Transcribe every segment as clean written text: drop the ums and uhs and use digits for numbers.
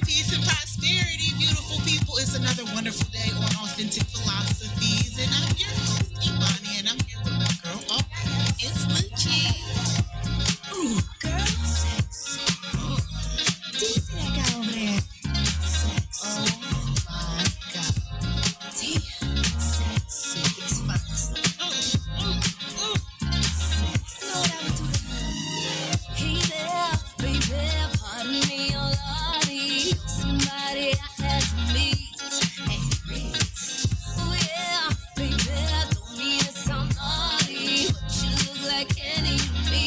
Peace and prosperity, beautiful people. It's another wonderful day on Authentic Philosophies. And I'm your host, Imani, and I'm here with my girl. Oh, it's Lucci. Ooh, girl, sex. Do you see that guy over there? Sex. Oh, my God. Damn, sexy. He's fine. Sex. You know what I would do to him? Hey there, baby, pardon me, your lordy. Somebody I had to meet and greet. Oh yeah, baby, don't mean to sound naughty, but you look like Kenny to me.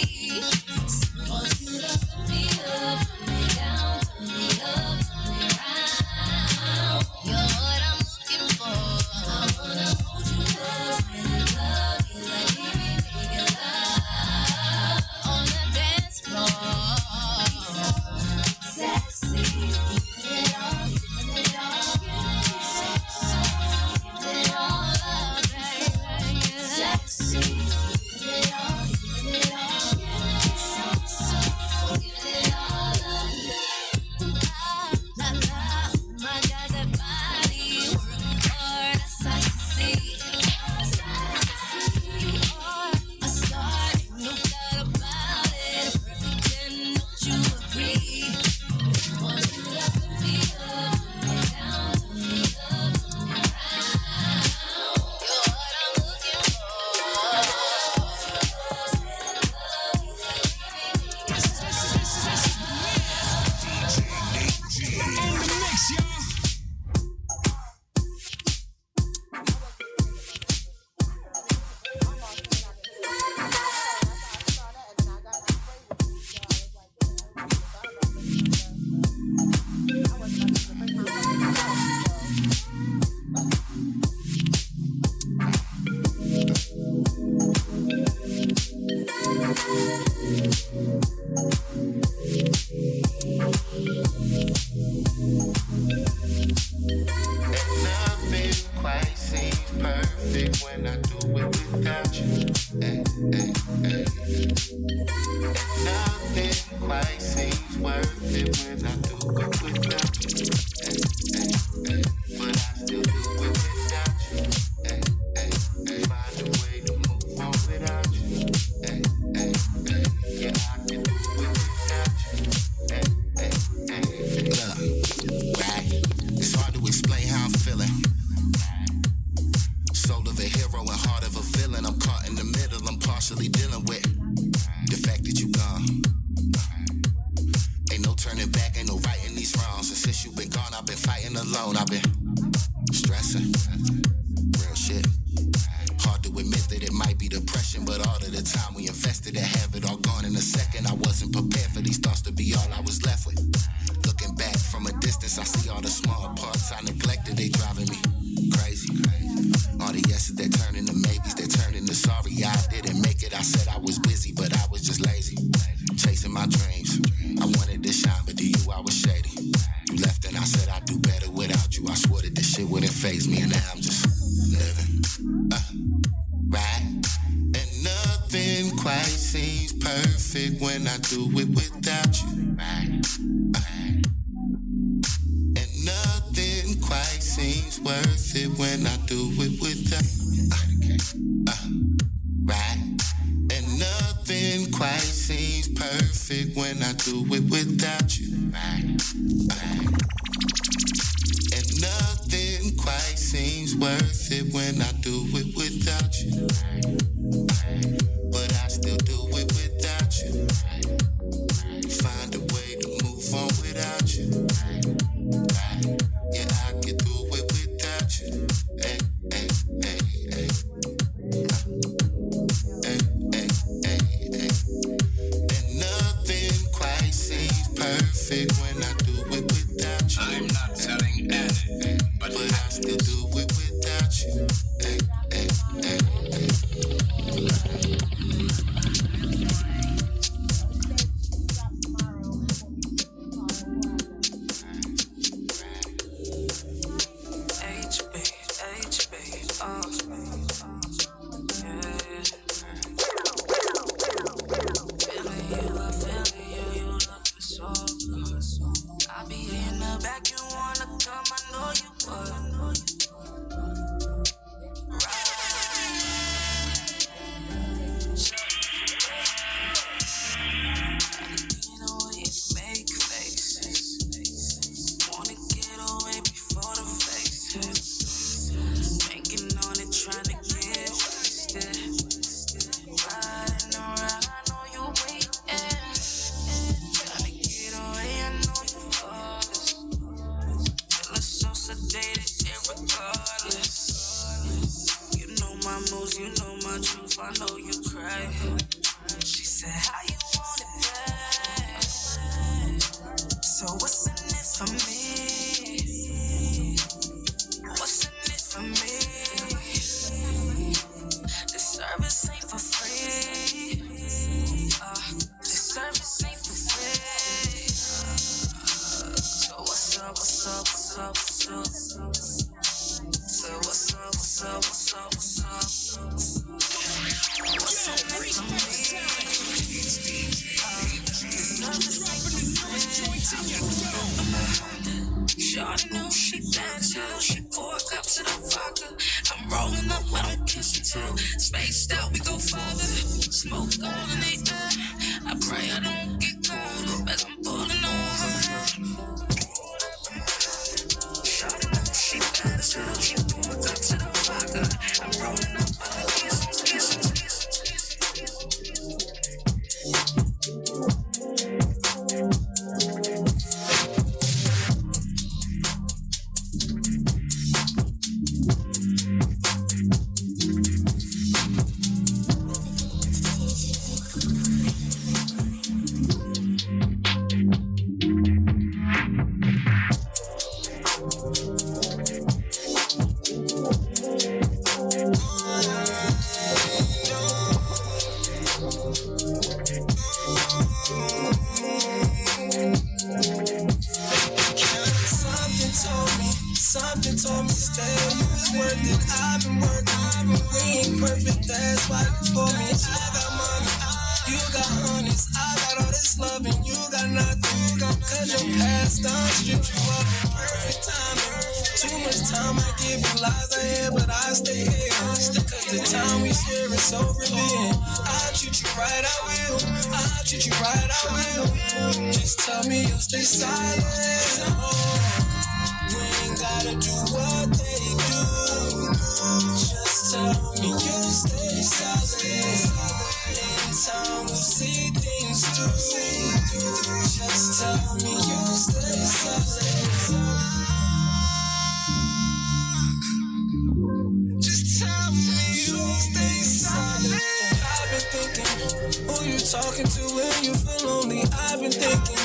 So want you to put me up, put me down, turn me up, turn me around. You're what I'm looking for. I wanna hold you close, make love you like me, make love on the dance floor. Sexy, give it all, give it all, sexy, give it all up, baby. Sexy, give it all, give it all, sexy, give it all up. La la, my God, that body working hard, that's I can see. You are a star, no doubt about it. Perfect 10, don't you agree? Want you to put me up, put me down, turn me up, turn me around. You're what I'm looking for. On the mix, y'all. Nothing quite seems perfect when I do it without you. Hey, hey, hey. Nothing quite seems worth it when I do it without you. Hey, hey, hey. But I still do it without you. Hey, hey, hey. Find a way to move on without you. Hey, hey, hey. Yeah, I can do it without you. Hey, hey, hey. Look, right? It's hard to explain how I'm feeling. Soul of a hero and heart of a villain. I'm caught in the middle, I'm partially dealing with the fact that you gone. Ain't no turning back, ain't no righting these wrongs. And since you been gone, I've been fighting alone. I've been stressing, real shit. Hard to admit that it might be depression, but all of the time we invested to have it all gone in a second. I wasn't prepared for these thoughts to be all I was left with. Looking back from a distance, I see all the small parts I neglected. They driving me crazy. All the yeses that turn into maybes, that turn into sorry. I didn't make it. I said I was busy, but I was just lazy. Chasing my dreams. I wanted to shine, but to you I was shady. You left and I said I'd do better without you. I swore that this shit wouldn't faze me, and now I'm just living. Right? And nothing quite seems perfect when I do it without you. Right? And nothing quite seems worth it when I do it without right? And nothing quite seems perfect when I do it without you. Right? And nothing quite seems worth it when I do it without you. But I still do it without you. Find a way to move on without you. Yeah, I can do it without you. Hey, hey, hey, hey. Hey, hey, hey, hey. And nothing quite seems perfect when I do it without you. I'm not selling anything, but I still do it without you. Hey, hey, hey, hey. back, you wanna come, I know you would. You know you make faces. Wanna get away before the faces. Thinking on it, trying to get wasted. Riding around, I know you waiting. Trying to get away, I know you flawless. Feeling so sedated, irregardless. You know my moves, you know my truth, I know you cry. She said, how you want it back? So what's in it for me? What's in it for me? The service ain't for free. The service ain't for free. So what's up, what's up, what's up, what's up? So what's up, what's up, what's up, what's up? What's in it for me? Shawty know she bad as hell. She pour a cup to the vodka. I'm rolling up, I don't kiss her too. Spaced out, we go farther. Smoke all in the air. I pray I don't get caught up as I'm pulling on her. Shawty know she bad as hell. She pour a cup to the vodka. I'm rolling up, I don't kiss her. Something told me stay. You was worth it. I've been working. We ain't perfect. That's why you for me. I got money. You got honeys. I got all this love and you got nothing. Cause your past done stripped you up. Perfect timing. Too much time I give you lies ahead, but I stay here. Cause the time we share is so revealing. I'll treat you right, I will. I'll treat you right, I will. Just tell me you'll stay silent. You ain't gotta do what they do. Just tell me you stay silent. Anytime we see things through. Just tell me you stay silent. Just tell me you stay silent. I've been thinking, who you talking to when you feel lonely? I've been thinking,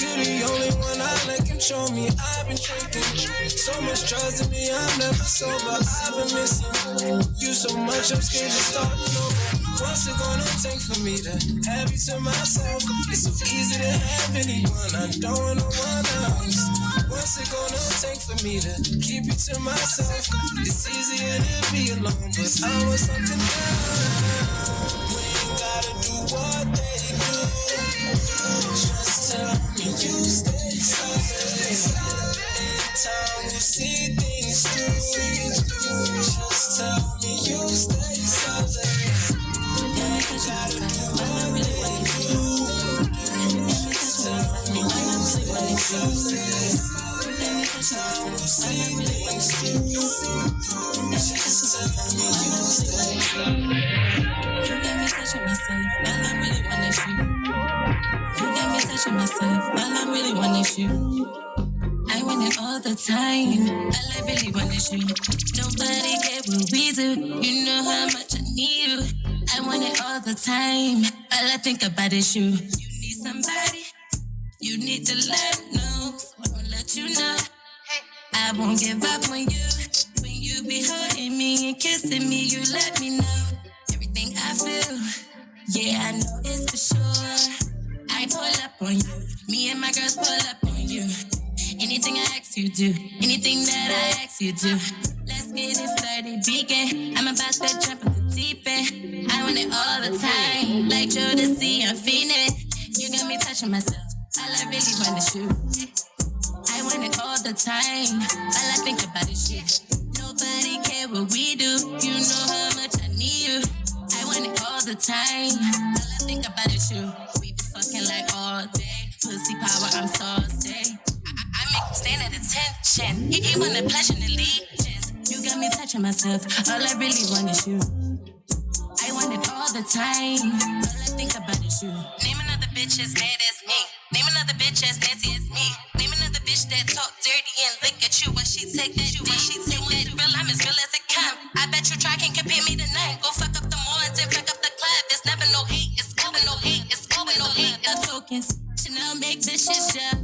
you're the only one I let control me. I've been drinking, so much trust in me, I'm never sober. I've been missing you so much, I'm scared to start over. What's it gonna take for me to have you to myself? It's so easy to have anyone, I don't want no one else. What's it gonna take for me to keep you to myself? It's easier to be alone, but I want something else. We ain't gotta do what they do. Just tell me you stay silent. Anytime you see things through. Just tell me you stay silent. You ain't gotta do what they do. Just tell me you stay silent. Anytime you see things through. Just tell me you stay silent. You got me touching myself, all I really want is you. You got me touching myself, all I really want is you. I want it all the time, all I really want is you. Nobody get what we do, you know how much I need you. I want it all the time, all I think about is you. You need somebody, you need to let know, so I won't let you know. I won't give up on you. When you be holding me and kissing me, you let me know everything I feel. Yeah, I know it's for sure. I pull up on you. Me and my girls pull up on you. Anything I ask you do, anything that I ask you do. Let's get it started, begin. I'm about to jump in the deep end. I want it all the time, like Joe to see, I'm feeling it. You got me touching myself, all I really want is you. I want it the time. All I think about is you. Nobody care what we do. You know how much I need you. I want it all the time. All I think about is you. We be fucking like all day. Pussy power, I'm saucy. I make you stand at attention. You want a pleasure and allegiance. You got me touching myself. All I really want is you. I want it all the time. All I think about is you. Name another bitch as bad as me. Name another bitch as nasty as me. Name another bitch that talk dirty and look at you while she take that. When she take that real, I'm as real as it come. I bet you try can't compare me tonight. Go fuck up the malls and fuck up the club. There's never no hate. It's over no hate. It's over no hate. The tokens. Chanel make this shit shut.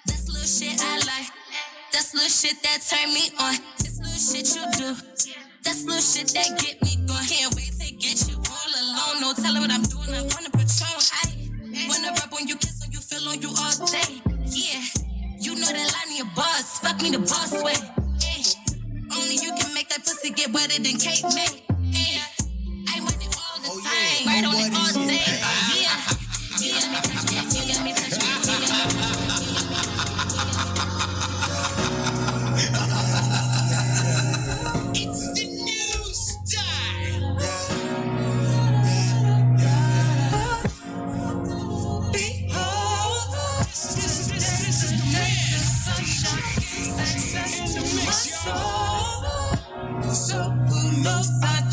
That's little shit I like. That's little shit that turn me on. It's little shit you do. That's little shit that get me going. Can't wait to get you all alone. No telling what I'm doing. I wanna Patron. I wanna rub on you, kiss on you, feel on you all day. Yeah, you know that line in your boss. Fuck me the boss way. Yeah. Only you can make that pussy get wetter than cake made. Yeah. I want it all the time. Right on it all day. Yeah. You got me touching it. You got me touching it. You got me touching it.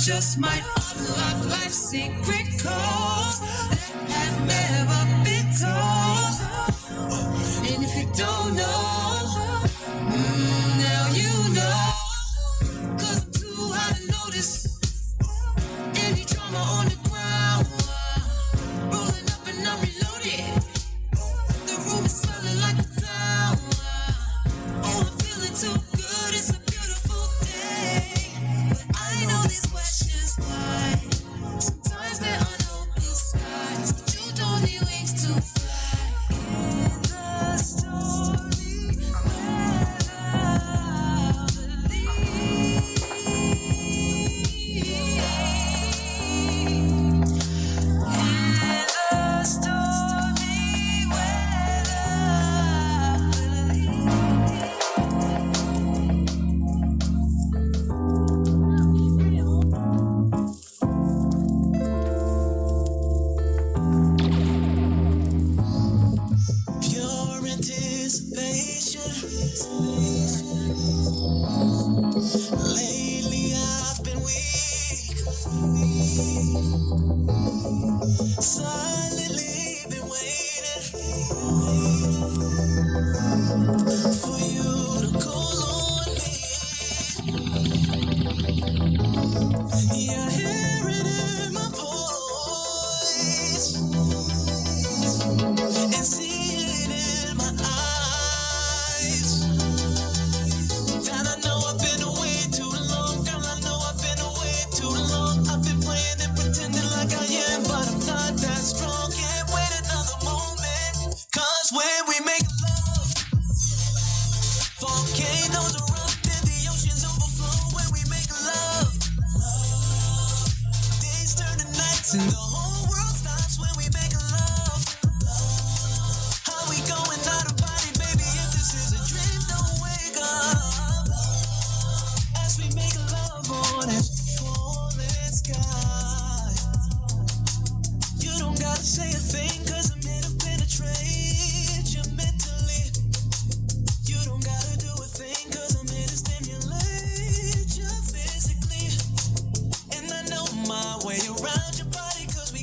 Just might unlock life's secret codes that have never been told. And if you don't know, now you know. 'Cause I'm too high to notice any drama on the ground. Rolling up and I'm reloaded. The room is swelling like a clown. Oh, I'm feeling too good. It's a beautiful day. But I know these questions why. Sometimes there are no blue skies, but you don't need wings to fly. In the story that I believe. In the story where I believe. Pure anticipation. Lately I've been weak. Silently been waiting for you to call on me. Yeah, I hear it in my voice and see it in my eyes. And I know I've been away too long, girl. I know I've been away too long. I've been playing and pretending like I am, but I'm not that strong. Can't wait another moment. 'Cause when we make love, volcanoes erupt and the oceans overflow. When we make love, days turn to nights and the whole world stops. When we make love, how we going out of body, baby? If this is a dream, don't wake up. As we make love on a falling sky. You don't gotta say a thing, 'cause I'm here to penetrate you mentally. You don't gotta do a thing, 'cause I'm here to stimulate you physically. And I know my way around your body, 'cause we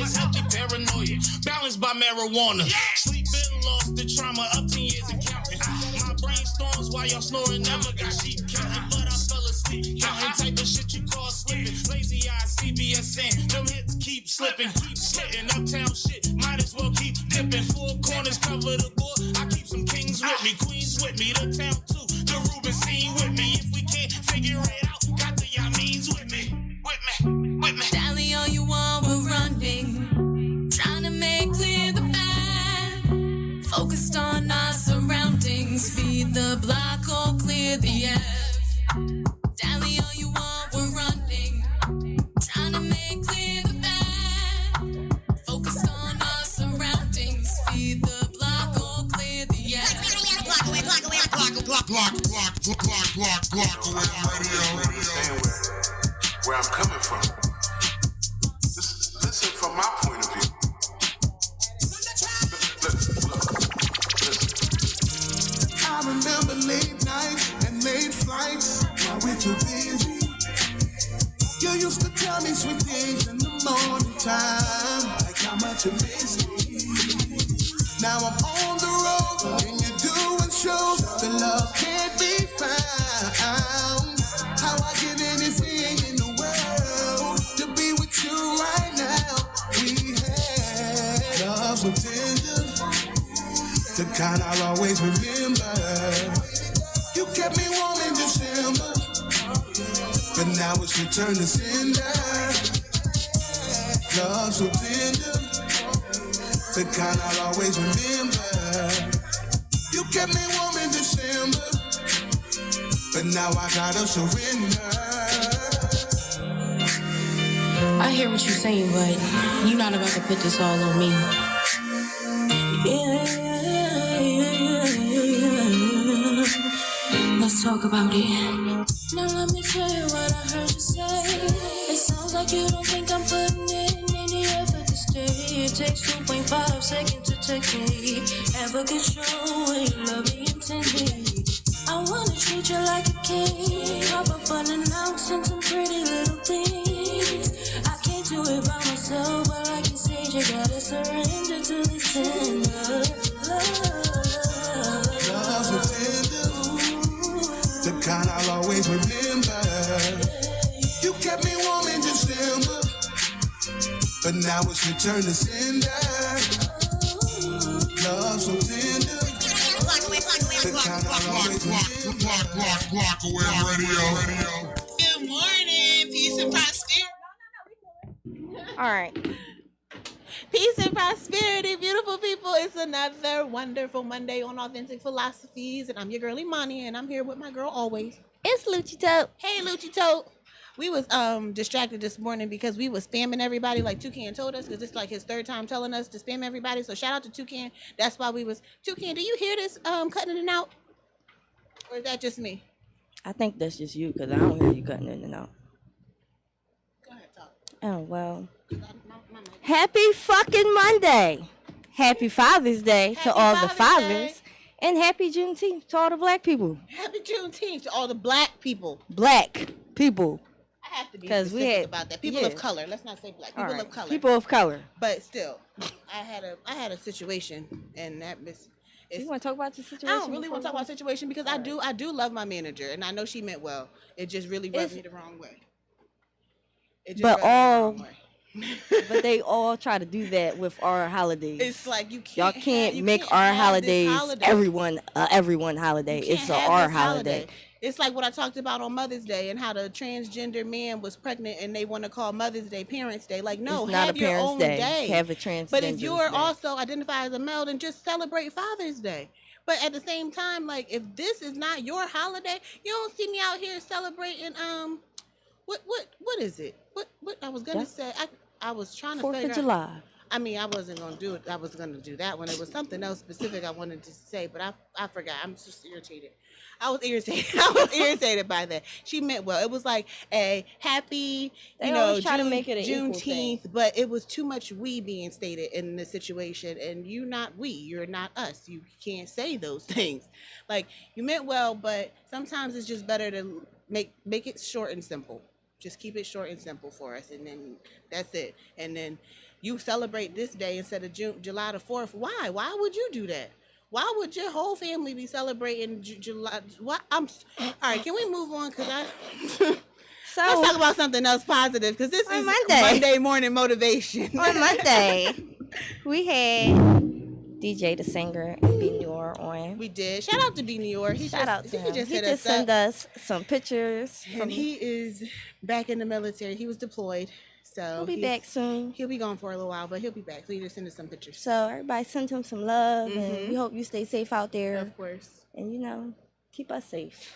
is healthy paranoia, balanced by marijuana. Sleep been lost, the trauma up 10 years and counting. My brain storms while y'all snoring, never got sheep counting, but I fell asleep counting type of shit you call slipping. Lazy eye, CBSN, them hits keep slipping, keep splitting. Uptown shit, might as well keep dipping. Four corners cover the board. I keep some kings with me, queens with me, the town too, the Ruben scene with me. If we can't figure it out, got the Yamins with me, with me. Dally all you want, we're running. Trying to make clear the path. Focused on our surroundings. Feed the block or clear the F. Dally all you want, we're running. Trying to make clear the path. Focused on our surroundings. Feed the block or clear the F. Block away radio. Where I'm coming from. Listen from my point of view. I remember late nights and late flights while we're too busy. You used to tell me sweet things in the morning time, like how much you miss me. Now I'm on the road and you're doing shows. The love can't be found. How I give anything in the world to be with you right now. We had love so tender, the kind I'll always remember. You kept me warm in December, but now it's your turn to sender. Love so tender, the kind I'll always remember. You kept me warm in December, but now I gotta surrender. I hear what you're saying, but you're not about to put this all on me. Let's talk about it. Now let me tell you what I heard you say. It sounds like you don't think I'm putting in any effort to stay. It takes 2.5 seconds to text me. Ever control when you love me intensely. I wanna treat you like a king. Pop up unannounced in some pretty little things. I can't do it by myself, but like you said, you gotta surrender to this tender love. Love so tender, the kind I'll always remember. You kept me warm in December, but now it's your turn to sender. Love so tender, the kind I'll always remember. Block away radio. Good morning, peace and prosperity. All right. Peace and prosperity, beautiful people. It's another wonderful Monday on Authentic Philosophies, and I'm your girl Imani, and I'm here with my girl always. It's LouchieTotes. Hey, LouchieTotes. We was distracted this morning because we was spamming everybody like Toucan told us, because it's like his third time telling us to spam everybody. So shout out to Toucan. That's why we was Toucan. Do you hear this cutting it out, or is that just me? I think that's just you, because I don't hear you cutting in and out. Go ahead, talk. Oh, well. My mic. Happy fucking Monday. Happy Father's Day to all the Father's Day. fathers. And happy Juneteenth to all the black people. Happy Juneteenth to all the black people. Black people. I have to be 'Cause specific we had- about that. People yeah. of color. Let's not say black. All People right. of color. People of color. But still, I had a situation, and that miss. You want to talk about the situation? I don't really want to talk about the situation because I do love my manager, and I know she meant well. It just really rubbed me the wrong way. It just But rubbed me the all, wrong way. but they all try to do that with our holidays. It's like you can't. Y'all can't make can't our have this holidays holiday. everyone holiday. You can't It's have our this holiday. It's like what I talked about on Mother's Day and how the transgender man was pregnant and they want to call Mother's Day Parents' Day. Like, no, It's not have a your Parents' own Day. day. Have a transgender But if you're day. also identify as a male, then just celebrate Father's Day. But at the same time, like, if this is not your holiday, you don't see me out here celebrating what is it? What I was gonna say, I was trying to 4th figure of out. July. I mean, I wasn't gonna do it. I was gonna do that one. It was something else specific I wanted to say, but I forgot. I'm just irritated. I was irritated by that. She meant well. It was like a happy, They always try to make it an equal Juneteenth, thing. but it was too much we being stated in the situation, and you're not we. You're not us. You can't say those things. Like, you meant well, but sometimes it's just better to make it short and simple. Just keep it short and simple for us, and then that's it. And then you celebrate this day instead of July the 4th. Why? Why would you do that? Why would your whole family be celebrating July? What? All right. Can we move on? Cause So let's talk about something else positive. Because this is Monday morning motivation. On Monday, we had DJ the singer and B Noor on. We did. Shout out to B Noor. Shout out to him. He just sent us some pictures. And he is back in the military. He was deployed. So he'll be back soon. He'll be gone for a little while, but he'll be back. So he just sent us some pictures. So everybody send him some love, and we hope you stay safe out there. Of course. And keep us safe.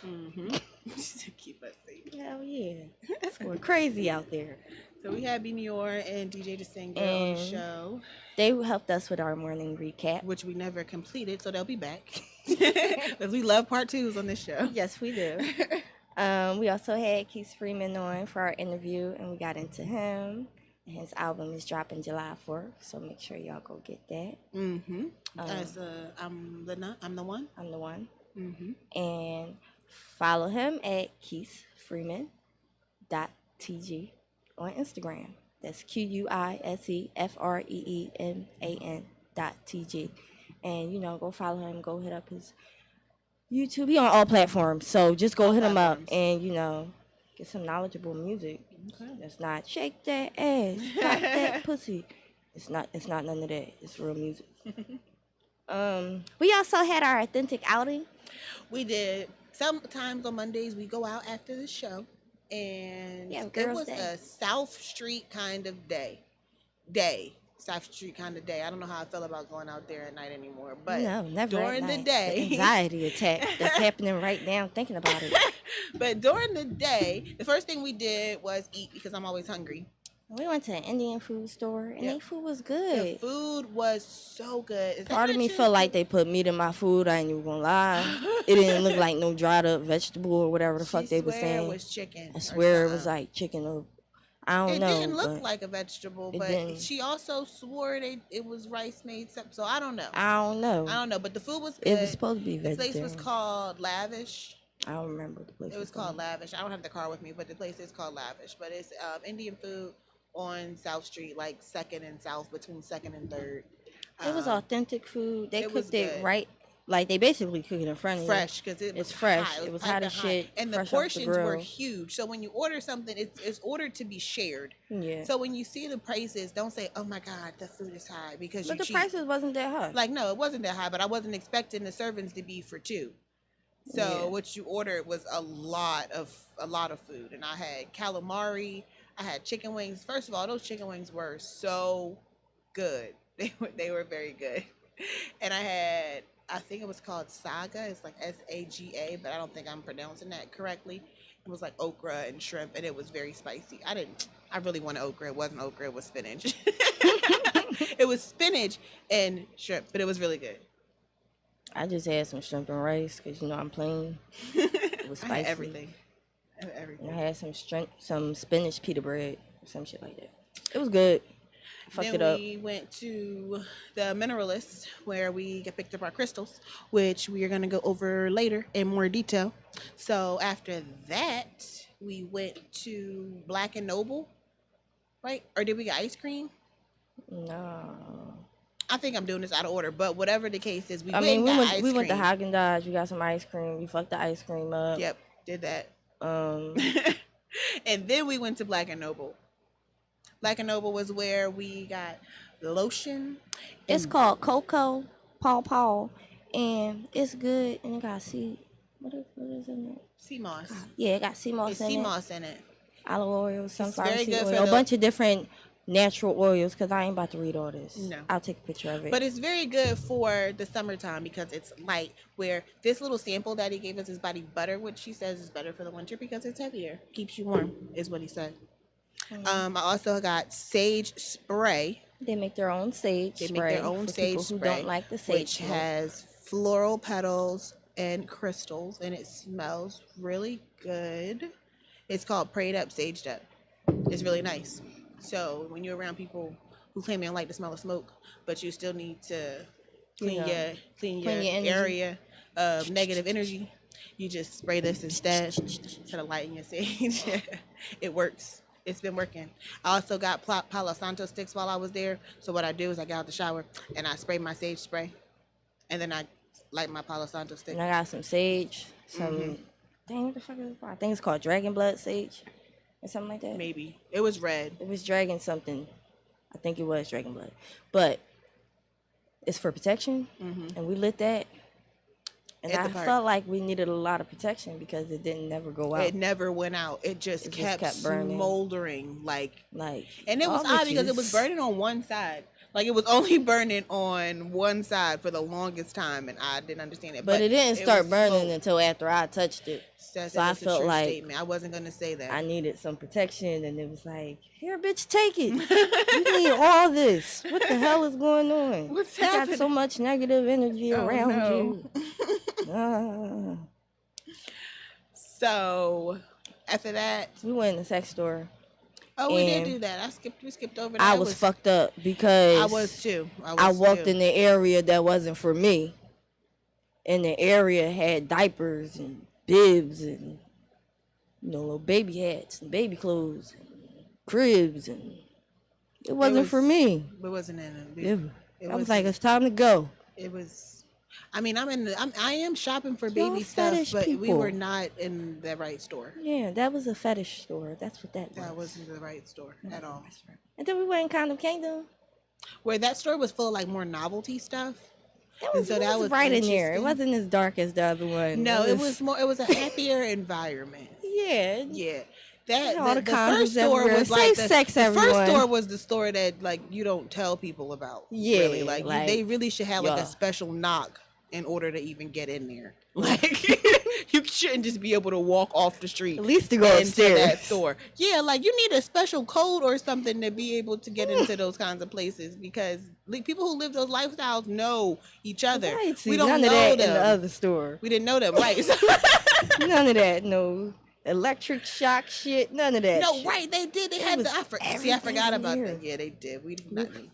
Keep us safe. Hell yeah. It's going crazy out there. So we had B Noor and DJ the singer on the show. They helped us with our morning recap, which we never completed, so they'll be back. Because we love part 2s on this show. Yes, we do. We also had Keith Freeman on for our interview, and we got into him. And his album is dropping July 4th, so make sure y'all go get that. I'm the one. I'm the one. And follow him at Keith Freeman .tg on Instagram. That's QUISEFREEMAN.tg. And go follow him. Go hit up his YouTube. He on all platforms, so just go hit him up and get some knowledgeable music. Okay. That's not shake that ass, pop that pussy. It's not none of that. It's real music. We also had our authentic outing. We did. Sometimes on Mondays we go out after the show, and it was a South Street kind of day. South Street kind of day. I don't know how I feel about going out there at night anymore, but never during the day, the anxiety attack that's happening right now thinking about it. But during the day, the first thing we did was eat because I'm always hungry. We went to an Indian food store, and their food was good. The food was so good. Part of me felt like they put meat in my food. I ain't even gonna lie. It didn't look like no dried up vegetable or whatever the fuck they were saying. It was chicken. I swear it was like chicken or I don't know. It didn't look like a vegetable, but she also swore it was rice made. So I don't know. I don't know. But the food was good. It was supposed to be vegetarian. The place was called Lavish. I don't remember the place. It was called Lavish. I don't have the car with me, but the place is called Lavish. But it's Indian food on South Street, like 2nd and South, between 2nd and 3rd. It was authentic food. They cooked it right. Like, they basically cook it in front of you. Fresh, because it's fresh. It was hot as shit. And the portions were huge. So when you order something, it's ordered to be shared. Yeah. So when you see the prices, don't say, oh my God, the food is high, because but the prices wasn't that high. Like, no, it wasn't that high, but I wasn't expecting the servings to be for 2. So what you ordered was a lot of food. And I had calamari, I had chicken wings. First of all, those chicken wings were so good. They were very good. And I think it was called Saga. It's like SAGA, but I don't think I'm pronouncing that correctly. It was like okra and shrimp, and it was very spicy. I really wanted okra. It wasn't okra. It was spinach. It was spinach and shrimp, but it was really good. I just had some shrimp and rice because I'm plain. It was spicy. I had everything. And I had some spinach pita bread or some shit like that. It was good. Fucked it up. We went to the Mineralist where we picked up our crystals, which we are going to go over later in more detail. So after that, we went to Black and Noble, right? Or did we get ice cream? No. I think I'm doing this out of order, but whatever the case is, we went to Haagen-Dazs. We got some ice cream. We fucked the ice cream up. Yep, did that. And then we went to Black and Noble. Black and Noble was where we got the lotion. It's called Cocoa Paw, and it's good. And it got what is in it? Sea moss. Yeah, it got sea moss in it. Sea moss in it. Olive oil, sunflower seed oil, a bunch of different natural oils, because I ain't about to read all this. No. I'll take a picture of it. But it's very good for the summertime because it's light, where this little sample that he gave us is body butter, which he says is better for the winter because it's heavier. Keeps you warm, is what he said. I also got sage spray. They make their own sage spray. They make their own sage spray. Who don't like the sage which has floral petals and crystals, and it smells really good. It's called Prayed Up Saged Up. It's really nice. So when you're around people who claim they don't like the smell of smoke, but you still need to clean your area of negative energy, you just spray this instead to lighten your sage. It works. It's been working. I also got Palo Santo sticks while I was there. So what I do is I get out the shower and I spray my sage spray, and then I light my Palo Santo stick. And I got some sage, some dang, what the fuck is it called? I think it's called dragon blood sage or something like that. Maybe it was red. It was dragon something. I think it was dragon blood, but it's for protection, and we lit that. And I felt like we needed a lot of protection because it didn't never go out. It never went out. It just kept burning, smoldering, like. And it was all odd because it was burning on one side. Like it was only burning on one side for the longest time, and I didn't understand it. But it didn't start burning until after I touched it. So I felt like statement. I wasn't gonna say that. I needed some protection, and it was like, here, bitch, take it. You need all this. What the hell is going on? What's you happening? got so much negative energy around you. So after that, we went in the sex store. Oh, we did do that. We skipped over that. I was fucked up because I was too. I walked in the area that wasn't for me. And the area had diapers and bibs and little baby hats and baby clothes and cribs, and it wasn't for me. It wasn't in it. I was like, it's time to go. It was. I mean, I am shopping for baby stuff, but we were not in the right store. Yeah, that was a fetish store. That's what that was. That wasn't the right store at all. And then we went in Condom Kingdom, where that store was full of like more novelty stuff. That was right in there. It wasn't as dark as the other one. No, it was more. It was a happier environment. Yeah. The first store was like the first store was the store that like you don't tell people about. Yeah, really. Like they really should have like a special knock in order to even get in there. Like you shouldn't just be able to walk off the street. At least to go into upstairs. that store. Yeah, like you need a special code or something to be able to get into those kinds of places, because like, people who live those lifestyles know each other. Right, see, we don't none know of that them in the other store. We didn't know them, right? None of that, no. Electric shock shit, none of that. No, shit. right? They did. They had the. I forgot about that. Yeah, they did. We did not need.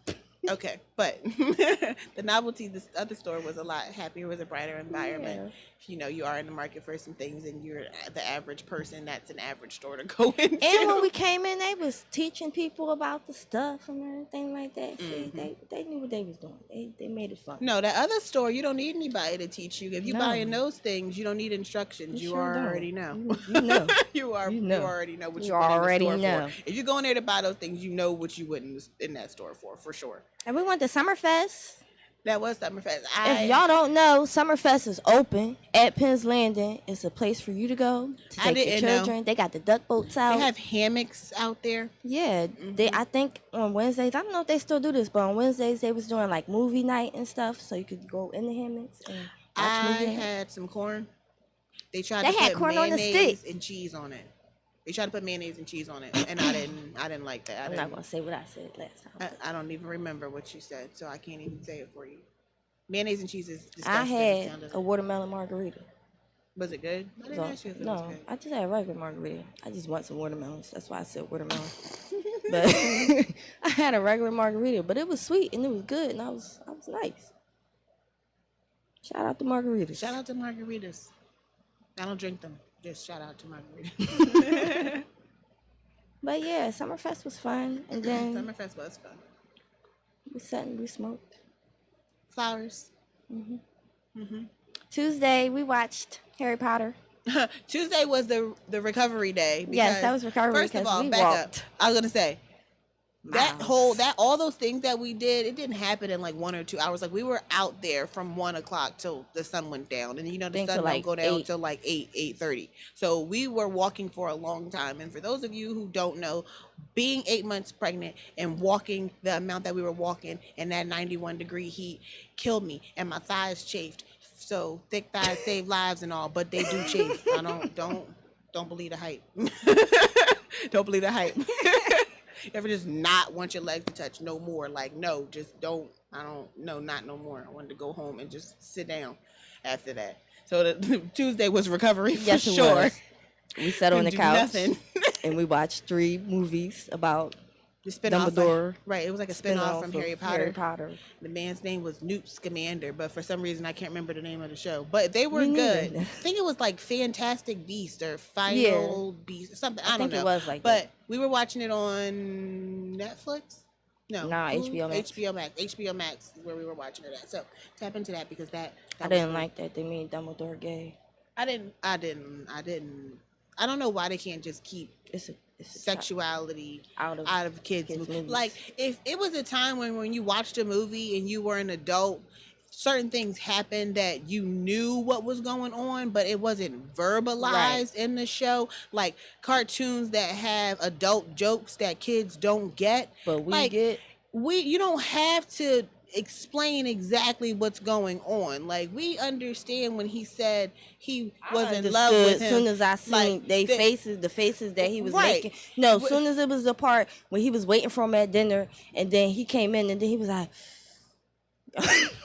Okay, but the novelty, this other store was a lot happier. It was a brighter environment. Yeah. You know, you are in the market for some things, and you're the average person. That's an average store to go into. And when we came in, they was teaching people about the stuff and everything like that. See, they knew what they was doing. They made it fun. No, that other store, you don't need anybody to teach you. If you buying those things, you don't need instructions. You already know. You know. You already know what you you're already in the store for. If you go in there to buy those things, you know what you wouldn't in that store for sure. And we went to Summerfest. That was Summerfest. If y'all don't know, Summerfest is open at Penn's Landing. It's a place for you to go to take your children. They got the duck boats out. They have hammocks out there. Yeah, I think on Wednesdays, I don't know if they still do this, but on Wednesdays they was doing like movie night and stuff, so you could go in the hammocks and watch I had some corn. They tried They to had put corn on the mayonnaise stick. and cheese on it. They tried to put mayonnaise and cheese on it, and I didn't like that. I'm not gonna say what I said last time. I don't even remember what you said, so I can't even say it for you. Mayonnaise and cheese is disgusting. I had a watermelon margarita. Was it good? I didn't ask you if it was good. I just had a regular margarita. I just want some watermelons. That's why I said watermelon. But I had a regular margarita, but it was sweet and it was good, and I was nice. Shout out to margaritas. Shout out to margaritas. I don't drink them. Just shout out to margaritas. But yeah, Summerfest was fun, and then Summerfest was fun. We sat and we smoked. Flowers. Tuesday we watched Harry Potter. Tuesday was the recovery day. Yes, that was recovery. First of all, we back walked. up. I was gonna say all those things that we did, it didn't happen in like 1 or 2 hours. Like we were out there from 1 o'clock till the sun went down, and the sun don't go down till like 8:30. So we were walking for a long time. And for those of you who don't know, being 8 months pregnant and walking the amount that we were walking in that 91-degree heat killed me, and my thighs chafed. So thick thighs save lives and all, but they do chafe. I don't believe the hype. Don't believe the hype. You ever just not want your legs to touch no more? Like, no, just don't. Not no more. I wanted to go home and just sit down after that. So the Tuesday was recovery for sure. Was. We sat on the couch and we watched 3 movies about The spinoff, Dumbledore. right? It was like a spinoff from of Harry Potter. Harry Potter. The man's name was Newt Scamander, but for some reason I can't remember the name of the show. But they were Me good. neither. I think it was like Fantastic Beast or Final Beast or something. I don't know. It was like but that. we were watching it on Netflix. No, Nah, HBO Max. HBO Max. HBO Max is where we were watching it at. So tap into that because that I was didn't good. like that they made Dumbledore gay. I don't know why they can't just keep It's a sexuality out of kids' movies. movies. Like if it was a time when you watched a movie and you were an adult, certain things happened that you knew what was going on, but it wasn't verbalized in the show. Like cartoons that have adult jokes that kids don't get. But we like, get. You don't have to explain exactly what's going on. Like we understand when he said he was in love with him. As soon as I seen the faces that he was making. No, as soon as it was the part when he was waiting for him at dinner, and then he came in, and then he was like,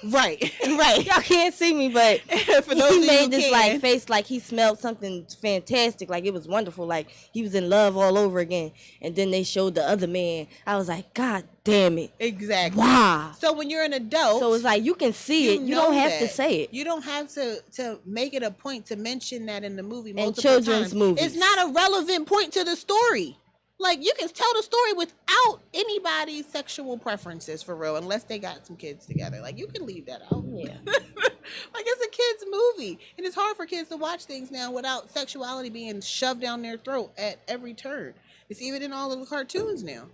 right. Y'all can't see me, but for those he of made you this can. like face, like he smelled something fantastic, like it was wonderful, like he was in love all over again. And then they showed the other man. I was like, God damn it! Exactly. Wow. So when you're an adult, So it's like you can see it. You know don't have to that. say it. You don't have to make it a point to mention that in the movie. In Multiple children's times. movies. It's not a relevant point to the story. Like you can tell the story without anybody's sexual preferences for real, unless they got some kids together. Like you can leave that out. Yeah. Like it's a kids movie, and it's hard for kids to watch things now without sexuality being shoved down their throat at every turn. It's even in all of the cartoons now.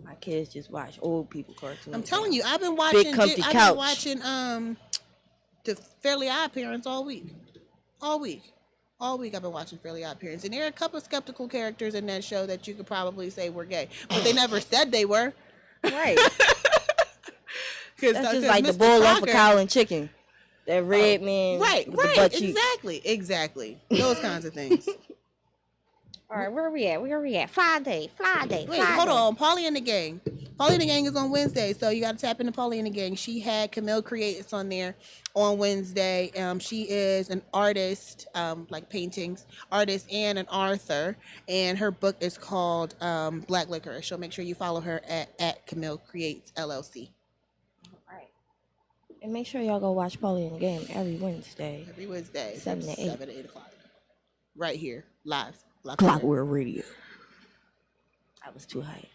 My kids just watch old people cartoons. I'm telling you, I've been watching. comfy I've couch. been watching the Fairly Odd Parents all week. All week I've been watching Fairly Odd Parents, and there are a couple of skeptical characters in that show that you could probably say were gay, but they never said they were. Right. That's That's just like the bowl off of cow and chicken. That red man. Right, with the butt cheeks. exactly. Those kinds of things. All right, where are we at? Friday. Wait, hold on. Polly and the Gang. Polly and the Gang is on Wednesday, so you got to tap into Polly and the Gang. She had Camille Creates on there on Wednesday. She is an artist, like paintings, artist and an author, and her book is called Black Licorice. So make sure you follow her at Camille Creates LLC. All right. And make sure y'all go watch Polly in the Game every Wednesday. 7 to 8. 7 to 8 o'clock. Right here, live. Clockwork Radio. I was too hyped.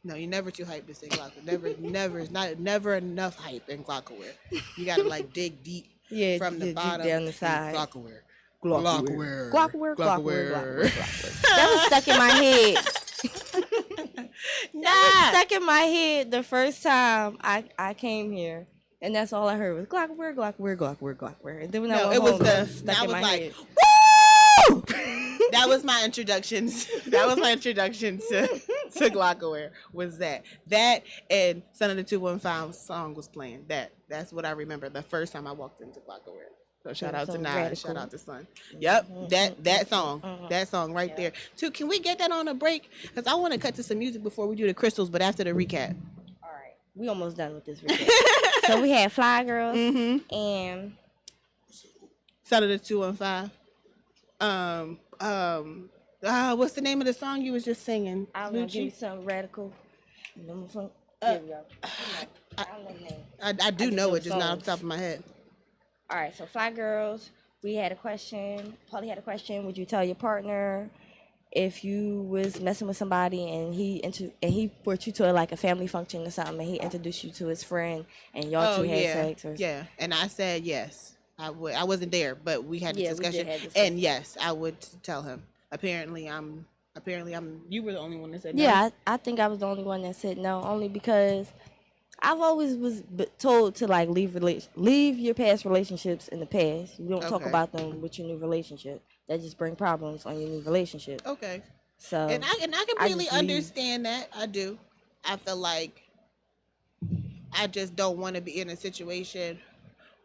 No, you're never too hyped to say Clockwork. Never enough hype in Clockwork. You gotta like dig deep from the bottom down the side. Clockwork. Glockware. That was stuck in my head. That was stuck in my head the first time I came here. And that's all I heard was Glockware. And then when I went home, it was stuck in my head. Woo! That was my introduction. That was my introduction to Glockware. Was that and Son of the 215 song was playing. That's what I remember the first time I walked into Glockware. So shout out to Naya, shout out to Son. Yep, that song right there. Too, can we get that on a break? Because I want to cut to some music before we do the crystals, but after the recap. All right, we almost done with this recap. So we had Fly Girls and Son of the 215. What's the name of the song you was just singing? I'm gonna give you something radical. Here we go. I do know it, just not off the top of my head. All right, so Fly Girls, we had a question. Paulie had a question. Would you tell your partner if you was messing with somebody and he brought you to like a family function or something, and he introduced you to his friend and y'all two had sex? Or yeah, and I said yes. I would. I wasn't there, but we had a discussion, and yes, I would tell him. Apparently, I'm. You were the only one that said no. Yeah, I think I was the only one that said no, only because I've always was told to like leave your past relationships in the past. You don't talk about them with your new relationship. That just bring problems on your new relationship. Okay. So and I completely understand that. I do. I feel like I just don't want to be in a situation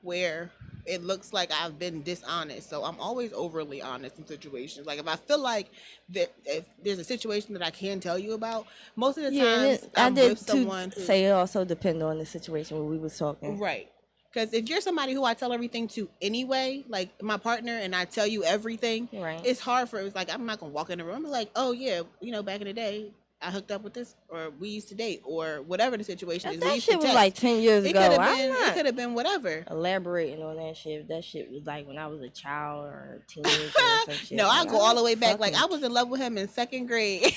where it looks like I've been dishonest. So I'm always overly honest in situations. Like if I feel like that if there's a situation that I can tell you about, most of the times I'm with someone who, say it also depend on the situation where we was talking. Right. Because if you're somebody who I tell everything to anyway, like my partner, and I tell you everything, right, it's hard for, it's like I'm not gonna walk in the room and be like, oh yeah, back in the day I hooked up with this, or we used to date, or whatever the situation is. That shit was like 10 years ago. It could have been whatever. Elaborating on that shit. That shit was like when I was a child or a teenager or some shit. No, like, I go all the way back. Like I was in love with him in 2nd grade.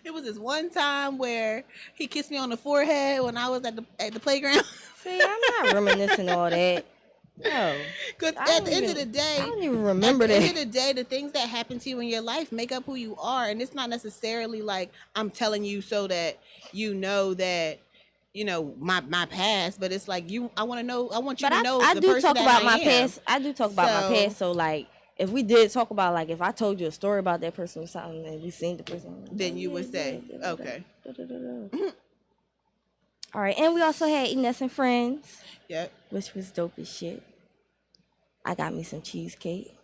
It was this one time where he kissed me on the forehead when I was at the playground. See, I'm not reminiscing all that. No, because at the end of the day, I don't even remember that. At the end of the day, the things that happen to you in your life make up who you are, and it's not necessarily like I'm telling you so that you know that my past, but it's like I want to know. I want you to know. I the do person talk that about I my am. past. I do talk about my past. So like, if we did talk about like, if I told you a story about that person or something, and we seen the person, then you would say, okay. All right, and we also had Ines and Friends. Yep. Which was dope as shit. I got me some cheesecake.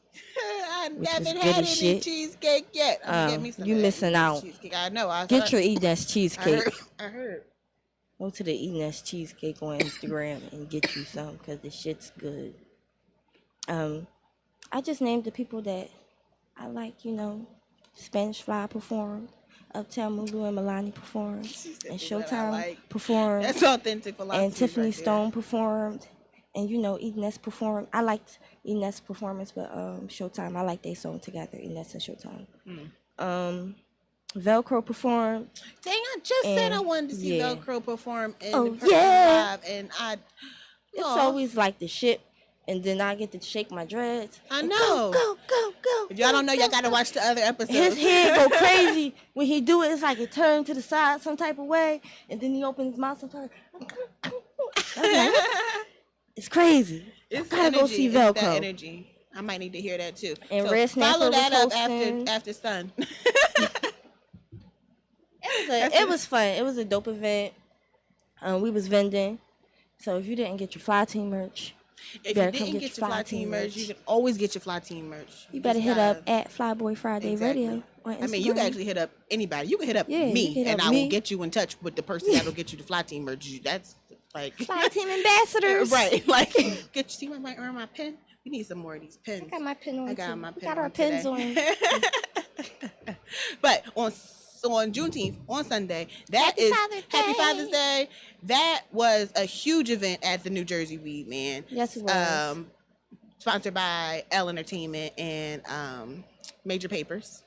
I haven't had any cheesecake yet. Get me some you missing out. Cheesecake. I know. Get your Ines cheesecake. I heard. Go to the Ines cheesecake on Instagram and get you some because the shit's good. I just named the people that I like. Spanish Fly performed. Uptown Mulu and Milani performed. And Showtime performed. That's authentic philosophy. And Tiffany Stone performed. And Ines performed. I liked Ines' performance, but Showtime, I like they song together, Ines and Showtime. Velcro performed. Dang, I just said I wanted to see Velcro perform in the person live, and it's always like the shit, and then I get to shake my dreads. I know. Go. If y'all don't know, y'all gotta watch the other episodes. His head go crazy when he do it. It's like it turned to the side some type of way, and then he opens his mouth sometimes. It's crazy. It's I gotta go see Velcro. It's that energy. I might need to hear that too. And so follow that up after Sun. It was fun. It was a dope event. We was vending. So if you didn't get your Fly Team merch, if you didn't get your Fly Team merch, you can always get your Fly Team merch. You better hit up at Flyboy Friday Radio on Instagram. I mean, you can actually hit up anybody. You can hit up me, and I will get you in touch with the person that'll get you the Fly Team merch. That's like Fly Team ambassadors, right? Like, see my pen. We need some more of these pens. I got my pen on. I got my pen. We got our pens on. But on Juneteenth, on Sunday, Happy Father's Day. That was a huge event at the New Jersey Weed Man. Yes, it was. Sponsored by L Entertainment and Major Papers.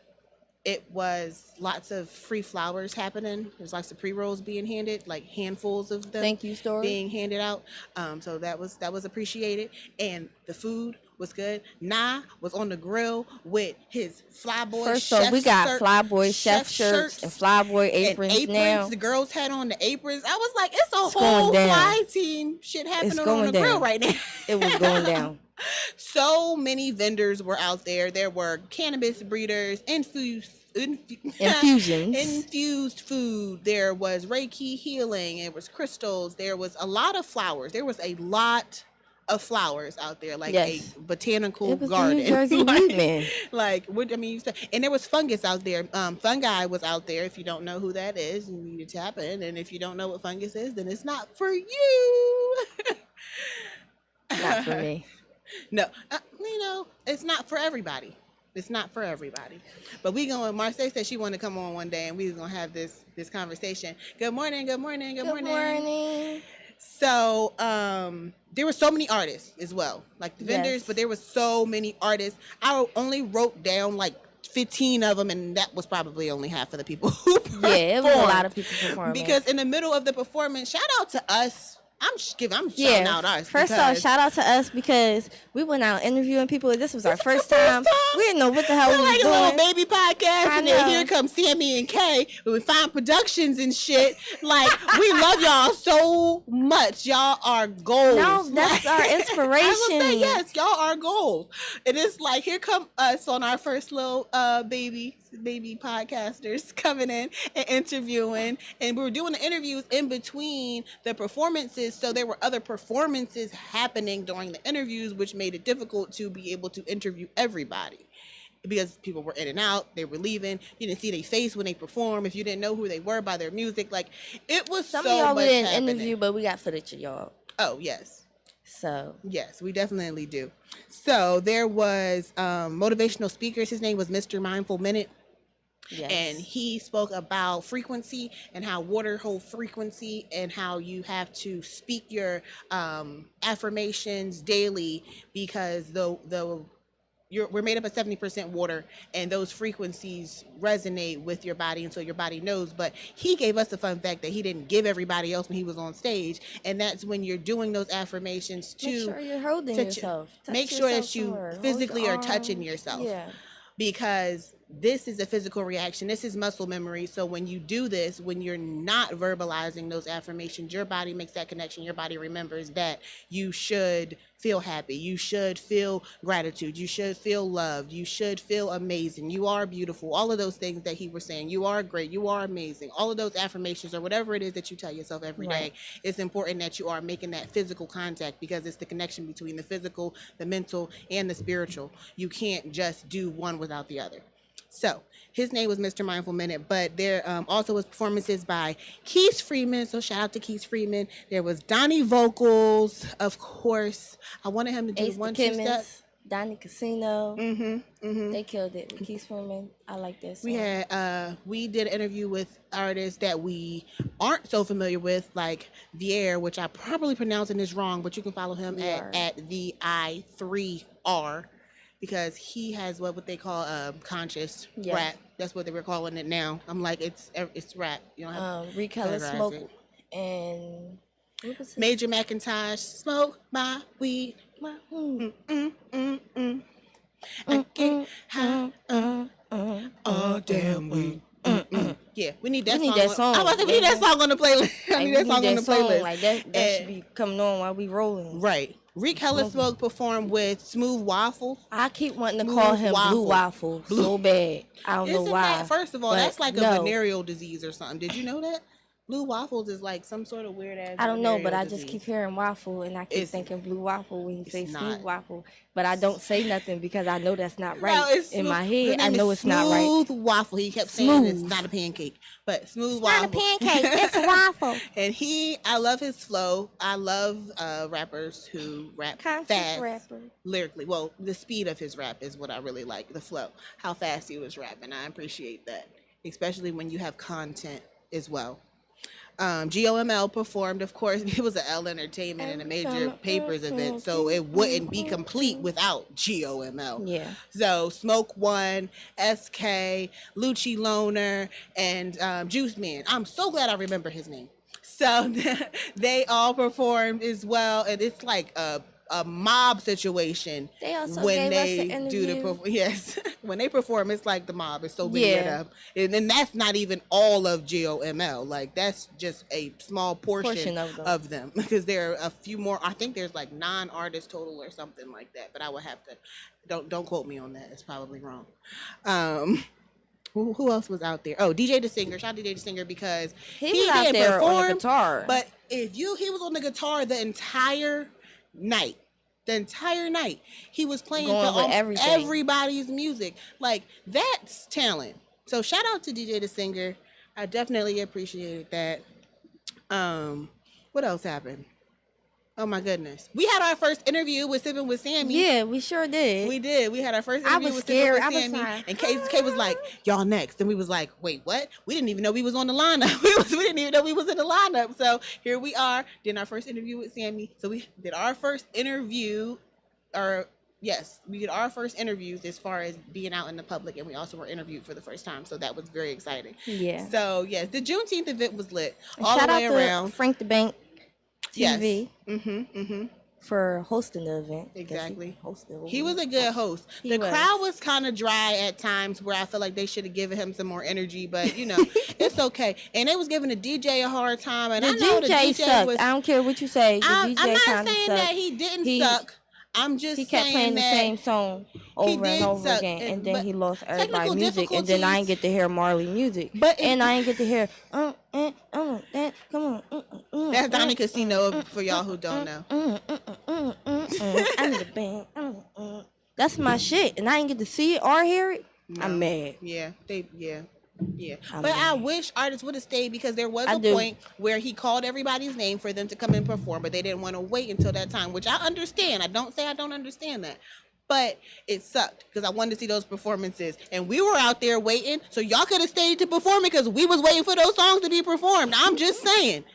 It was lots of free flowers happening. There's lots of pre-rolls being handed, like handfuls of them. Thank you, story being handed out. So that was appreciated, and the food was good. Nah was on the grill with his Flyboy. First off, we got Flyboy chef shirts and Flyboy aprons now. The girls had on the aprons. I was like, it's a whole Fly Team shit happening on the grill right now. It was going down. So many vendors were out there. There were cannabis breeders, infusions, infused food. There was Reiki healing. There was crystals. There was a lot of flowers. There was a lot of flowers out there, like a botanical garden. The New Jersey Weed Man. Like what I mean, you said, and there was fungus out there. Fungi was out there. If you don't know who that is, you need to tap in. And if you don't know what fungus is, then it's not for you. Not for me. No, it's not for everybody. It's not for everybody. But Marseille said she wanted to come on one day, and we was gonna have this conversation. Good morning. Good morning. Good morning. So there were so many artists as well, like the vendors, but there was so many artists. I only wrote down like 15 of them, and that was probably only half of the people who performed. Yeah, it was a lot of people performing. Because in the middle of the performance, shout out to us. I'm shouting out us. First off, shout out to us because we went out interviewing people. This was our first time. We didn't know what the hell we was doing. Like a little baby podcast, and then here comes Sammy and Kay with Fine Productions and shit. Like, we love y'all so much. Y'all are gold. No, that's our inspiration. I will say yes, y'all are gold. It is like, here come us on our first little baby podcasters coming in and interviewing, and we were doing the interviews in between the performances, so there were other performances happening during the interviews, which made it difficult to be able to interview everybody because people were in and out, they were leaving, you didn't see their face when they perform, if you didn't know who they were by their music, like it was some so of y'all much we didn't happening. interview, but we got footage of y'all. Oh yes. So yes, we definitely do. So there was motivational speakers. His name was Mr. Mindful Minute. Yes. And he spoke about frequency and how water holds frequency and how you have to speak your affirmations daily because we're made up of 70% water, and those frequencies resonate with your body, and so your body knows. But he gave us the fun fact that he didn't give everybody else when he was on stage, and that's when you're doing those affirmations to make sure you're holding yourself. Make sure that you physically are touching yourself. Yeah. Because this is a physical reaction. This is muscle memory. So when you do this, when you're not verbalizing those affirmations, your body makes that connection. Your body remembers that you should feel happy. You should feel gratitude. You should feel loved. You should feel amazing. You are beautiful. All of those things that he was saying. You are great. You are amazing. All of those affirmations or whatever it is that you tell yourself every day, it's important that you are making that physical contact because it's the connection between the physical, the mental, and the spiritual. You can't just do one without the other. So his name was Mr. Mindful Minute, but there also was performances by Keith Freeman. So shout out to Keith Freeman. There was Donnie Vocals, of course. I wanted him to do Ace one the 2-step. Donnie Casino. They killed it with Keith Freeman. I like that song. We did an interview with artists that we aren't so familiar with, like Vier, which I probably pronouncing this wrong, but you can follow him at VI3R. Because he has what they call conscious rap. That's what they were calling it now. I'm like, it's rap. You don't have Recolor Smoke and Major Macintosh, smoke my weed. I get high all damn week. Yeah, we need that song. I was like, we need that song on the playlist. I need that song on the playlist. Like that should be coming on while we rolling. Right. Reek Hella Smoke performed with Smooth Waffles. I keep wanting to call him Blue Waffle so bad. I don't know why. First of all, that's like a venereal disease or something. Did you know that? Blue Waffles is like some sort of weird ass. I don't know, but I just keep hearing waffle and I keep thinking Blue Waffle when you say Smooth Waffle. But I don't say nothing because I know that's not right. In my head, I know it's not right. Smooth Waffle. He kept saying it's not a pancake, but Smooth Waffle. It's not a pancake. It's a waffle. And I love his flow. I love rappers who rap fast lyrically. Well, the speed of his rap is what I really like. The flow, how fast he was rapping. I appreciate that, especially when you have content as well. GOML performed, of course. It was an L Entertainment and a major papers event, so it wouldn't be complete without GOML. Yeah. So Smoke One, SK, Lucci Loner, and Juice Man. I'm so glad I remember his name. So they all performed as well, and it's like a mob situation. They also when gave they us an interview. When they perform, it's like the mob. It's so many of them, and then that's not even all of GOML. Like that's just a small portion of them because there are a few more. I think there's like 9 artists total or something like that. But I would have to don't quote me on that. It's probably wrong. Who else was out there? Oh, DJ the Singer. Shout out to DJ the Singer because he was out there perform, on the guitar. But he was on the guitar the entire night. He was playing to everybody's music. Like that's talent. So shout out to DJ the Singer. I definitely appreciated that. What else happened? Oh my goodness. We had our first interview with Sippin' with Sammy. Yeah, we sure did. We did. We had our first interview with scared. Sippin' with Sammy. And Kay was like, y'all next. And we was like, wait, what? We didn't even know we was on the lineup. We didn't even know we was in the lineup. So here we are. Did our first interview with Sammy. So we did our first interview we did our first interviews as far as being out in the public, and we also were interviewed for the first time, so that was very exciting. Yeah. So yes, the Juneteenth event was lit all Shout the way out around. To Frank the Bank TV. Yes. For hosting the event. Exactly. He was a good host. The crowd was kind of dry at times where I feel like they should have given him some more energy, but it's okay. And they was giving the DJ a hard time, and I know the DJ sucked. I don't care what you say. I'm not saying that he didn't suck. I'm just he kept playing the same song over and over again, and then he lost everybody's music, and then I didn't get to hear Marley music, and I didn't get to hear come on. That's Donnie Casino for y'all who don't know. I'm the band. That's my shit, and I didn't get to see it or hear it. No. I'm mad. Yeah. But I wish artists would have stayed because there was a point where he called everybody's name for them to come and perform, but they didn't want to wait until that time, which I understand. I don't say I don't understand that. but it sucked because I wanted to see those performances, and we were out there waiting, so y'all could have stayed to perform it because we was waiting for those songs to be performed. I'm just saying.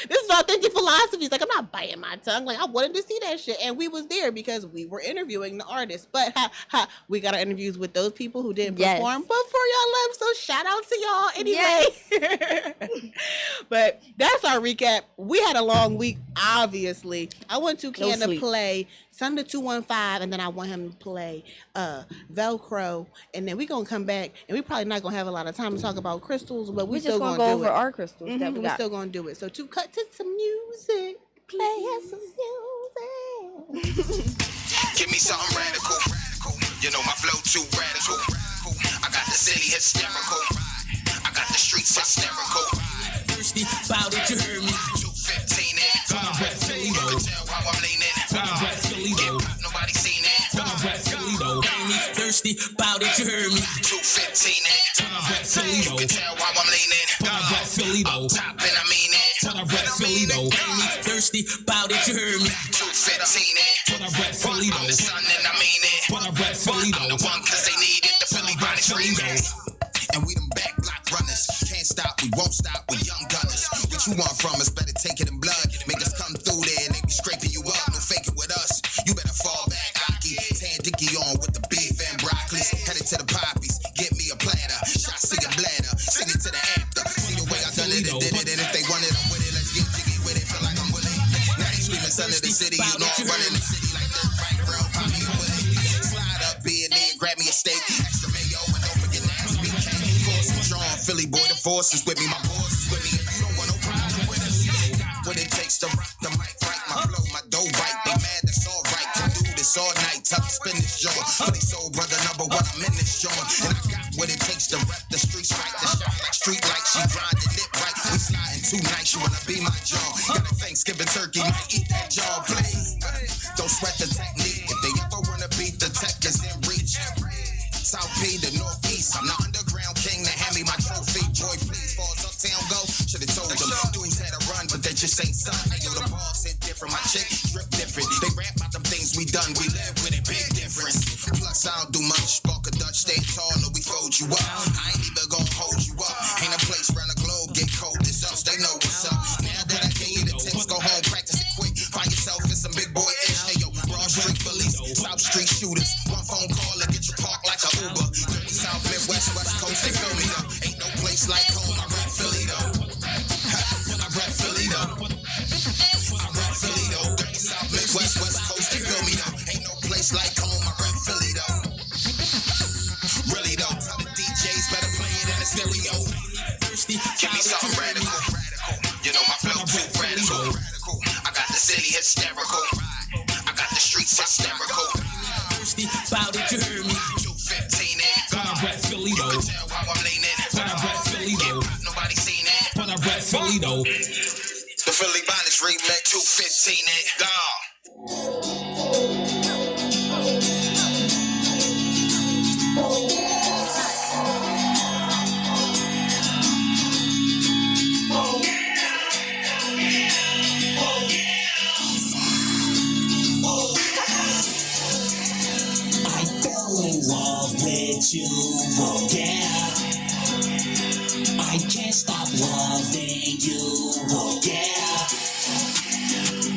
This is authentic philosophies. Like, I'm not biting my tongue. Like, I wanted to see that shit, and we was there because we were interviewing the artists. But we got our interviews with those people who didn't perform before y'all left. So shout out to y'all anyway. Yes. But that's our recap. We had a long week, obviously. I want Toucan to play Sunday 215, and then I want him to play Velcro, and then we gonna come back, and we probably not gonna have a lot of time to talk about crystals, but we still gonna go do over it. our crystals. Mm-hmm, we're still gonna do it. So to cut to some music, play us some music. Give me something radical. You know my flow too radical. I got the city hysterical. I got the streets hysterical. Thirsty about it, you heard me. 215 in. You can tell how I'm leaning. Nobody seen it. Thirsty about it, you heard me. 215 in. You can tell how I'm leaning. Up top and I mean it. Thirsty about it, you heard me. 215 in. I'm the sun and I mean it. I'm the one cause they need it. The Philly body screaming. And we them back block runners. Can't stop, we won't stop, we young gunners. What you want from us, better take it in blood. Make us come through there and they be scraping you up. No faking with us, you better fall back. Aki, tan dicky on with the beef and broccoli. Headed to the poppies, get me a platter. Shots to your bladder, sing it to the after. See the way I done it and did it. And if they want it, I'm with it. Let's get jiggy with it, feel like I'm willing. Now they screaming, son of the city. You know I'm running the city like this. Right, real, poppy, I'm willing. Slide up, be in there, grab me a steak. Extra mayo and don't forget nasty BK. Strong Philly boy, the force is with me, my boss is with me, and you don't want no problem with us. Got what it takes to rock the mic, right? My flow, my dough right. They mad, that's all right. Can do this all night, tough to spin this joint. Philly soul brother number one, I'm in this joint, and I got what it takes to rep the streets right. The shot like street light, she grinding it right. We sliding too nice, you wanna be my joint. Got a Thanksgiving turkey, might eat that joint, please. Don't sweat the technique. If they ever wanna beat, the tech is in reach. South P, the Northeast. I'm the underground king to hand me my trophy. Boy, please, falls uptown, go. Should've told them. Dudes had a run, but they just ain't son. Hey, yo, the balls hit different. My chick drip different. They rap about them things we done. We live with it, big difference. Plus, I don't do much. Spark a Dutch, stay tall, or we fold you up. I ain't even gonna hold you up. Ain't a place around the globe get cold as us. They know what's up. Now that I gave you the tips, go home, practice it quick. Find yourself in some big boy ish. Hey, yo, Broad Street police, South Street shooters. One phone call and get you parked like a Uber. Dirty South, Midwest, West Coast, they fill me up. Ain't no place like home, I rap Philly though. I rap Philly though. I rap Philly though. Dirty South, Midwest, West Coast, they feel me though. Ain't no place like home, I rap Philly though. Really though, tell the DJs better play it in the stereo. Give me something radical. You know my flow too radical. I got the city hysterical. I got the streets hysterical. About it, you heard me. 215 in. You can tell how I'm leaning. Nobody seen it. The Philly Bonnets remix 215 in. I fell in love with you, oh yeah. I can't stop loving you, oh yeah.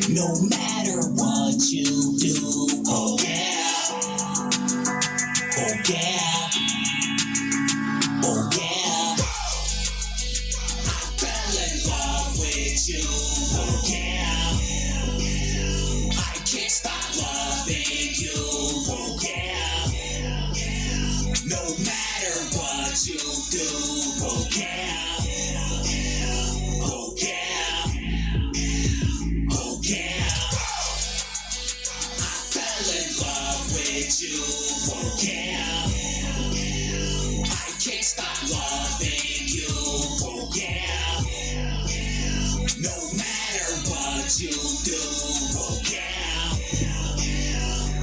No matter what you do, oh yeah. Oh yeah. Oh yeah. I fell in love with you, oh yeah. I can't stop loving you, oh yeah. No matter what you do, oh yeah. Oh yeah. Oh yeah. I fell in love with you, oh yeah. I can't stop loving you, oh yeah. No matter what you do, oh yeah.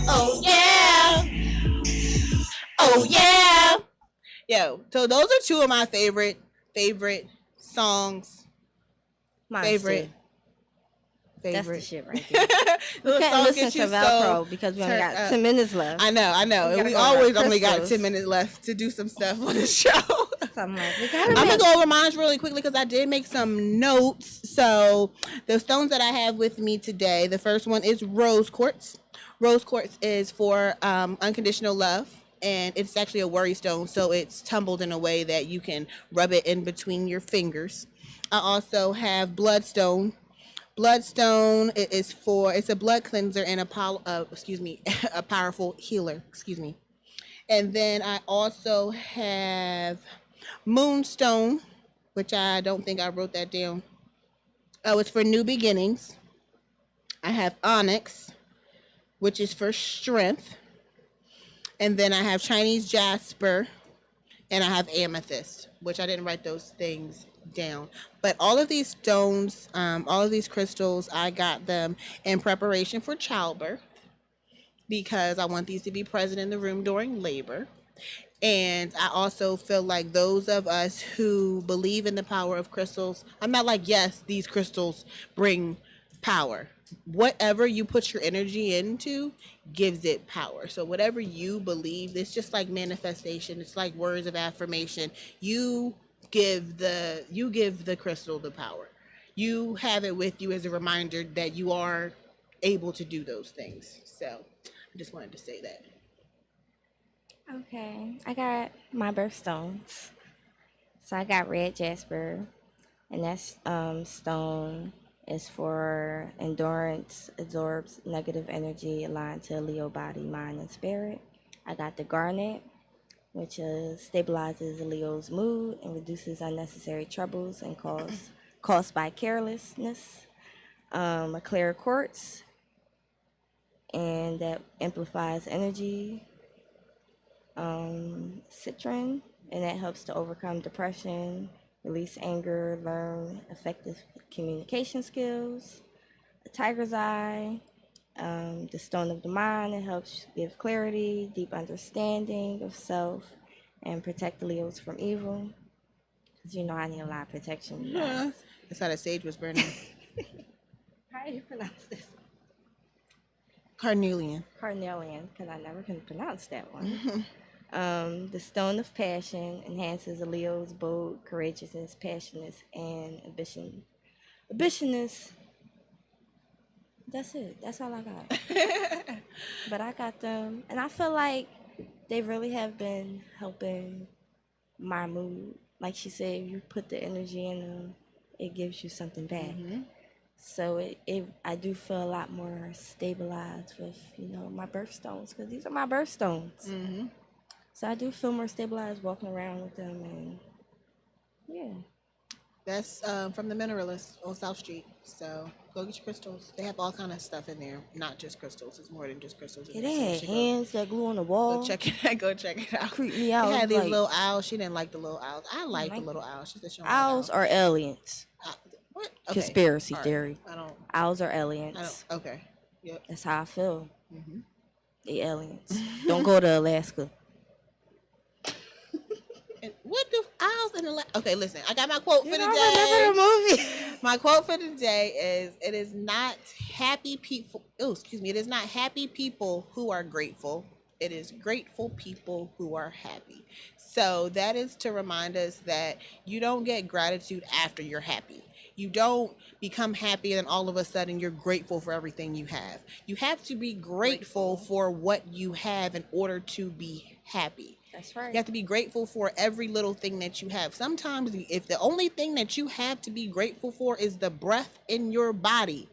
Oh yeah. Oh yeah. Yo, so those are two of my favorite songs. Mine favorite favorite. That's the shit right there. We Little can't song listen gets to you Velcro because we only turned got up. 10 minutes left. I know. We And we gotta go always about only got crystals. 10 minutes left to do some stuff on the show. So I'm like, we gotta I'm make gonna go over mine really quickly because I did make some notes. So the stones that I have with me today, the first one is rose quartz. Rose quartz is for unconditional love, and it's actually a worry stone, so it's tumbled in a way that you can rub it in between your fingers. I also have bloodstone. Bloodstone it's a blood cleanser and a powerful healer. Excuse me. And then I also have moonstone, which I don't think I wrote that down. Oh, it's for new beginnings. I have onyx, which is for strength. And then I have Chinese jasper, and I have amethyst, which I didn't write those things down. But all of these stones, all of these crystals, I got them in preparation for childbirth because I want these to be present in the room during labor. And I also feel like those of us who believe in the power of crystals, I'm not like, yes, these crystals bring power. Whatever you put your energy into gives it power. So whatever you believe, it's just like manifestation. It's like words of affirmation. You give the crystal the power. You have it with you as a reminder that you are able to do those things. So I just wanted to say that. Okay, I got my birthstones. So I got red jasper, and that's stone is for endurance, absorbs negative energy aligned to Leo body, mind, and spirit. I got the garnet, which stabilizes Leo's mood and reduces unnecessary troubles and caused by carelessness. A clear quartz, and that amplifies energy. Citron, and that helps to overcome depression, release anger, learn effective communication skills. A tiger's eye, the stone of the mind, it helps give clarity, deep understanding of self, and protect the Leos from evil. Because you know I need a lot of protection. Yeah. That's how the sage was burning. How do you pronounce this? Carnelian. Carnelian, because I never can pronounce that one. The stone of passion enhances a Leo's bold, courageousness, passionate, and ambitionist. That's it. That's all I got. But I got them, and I feel like they really have been helping my mood. Like she said, if you put the energy in them, it gives you something back. Mm-hmm. So I do feel a lot more stabilized with, my birthstones, because these are my birthstones. Mm-hmm. So I do feel more stabilized walking around with them, and yeah. That's from the Mineralist on South Street. So go get your crystals. They have all kind of stuff in there, not just crystals. It's more than just crystals. Yeah, they had hands that glue on the wall. Go check it out. Creep me out. They had these little owls. She didn't like the little owls. I like the little owls. She said she don't like owls are aliens. What? Okay. Conspiracy theory. I don't. Owls are aliens. Okay. Yep. That's how I feel. Mm-hmm. They aliens. Don't go to Alaska. And what do owls in Alaska? Okay, listen. I got my quote for the day. Remember the movie? My quote for the day is: "It is not happy people. Oh, excuse me. It is not happy people who are grateful. It is grateful people who are happy." So that is to remind us that you don't get gratitude after you're happy. You don't become happy and all of a sudden you're grateful for everything you have. You have to be grateful for what you have in order to be happy. That's right. You have to be grateful for every little thing that you have. Sometimes if the only thing that you have to be grateful for is the breath in your body,